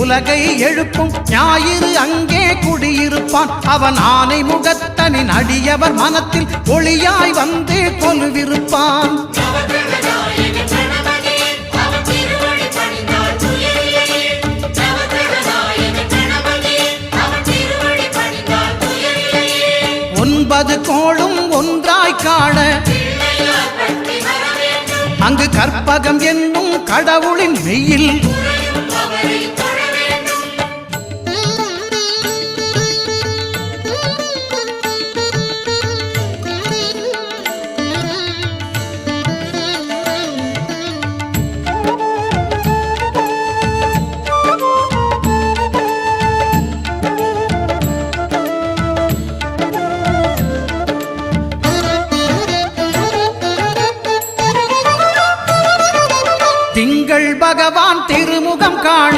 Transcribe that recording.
உலகை எழுப்பும் ஞாயிறு அங்கே குடியிருப்பான். அவன் ஆனை முகத்தனின் அடியவர் மனத்தில் ஒளியாய் வந்து கொலுவிருப்பான். ஒன்பது கோளும் ஒன்றாய் காண அங்கு கற்பகம் என்னும் கடவுளின் மெய்யில் திங்கள் பகவான் திருமுகம் காண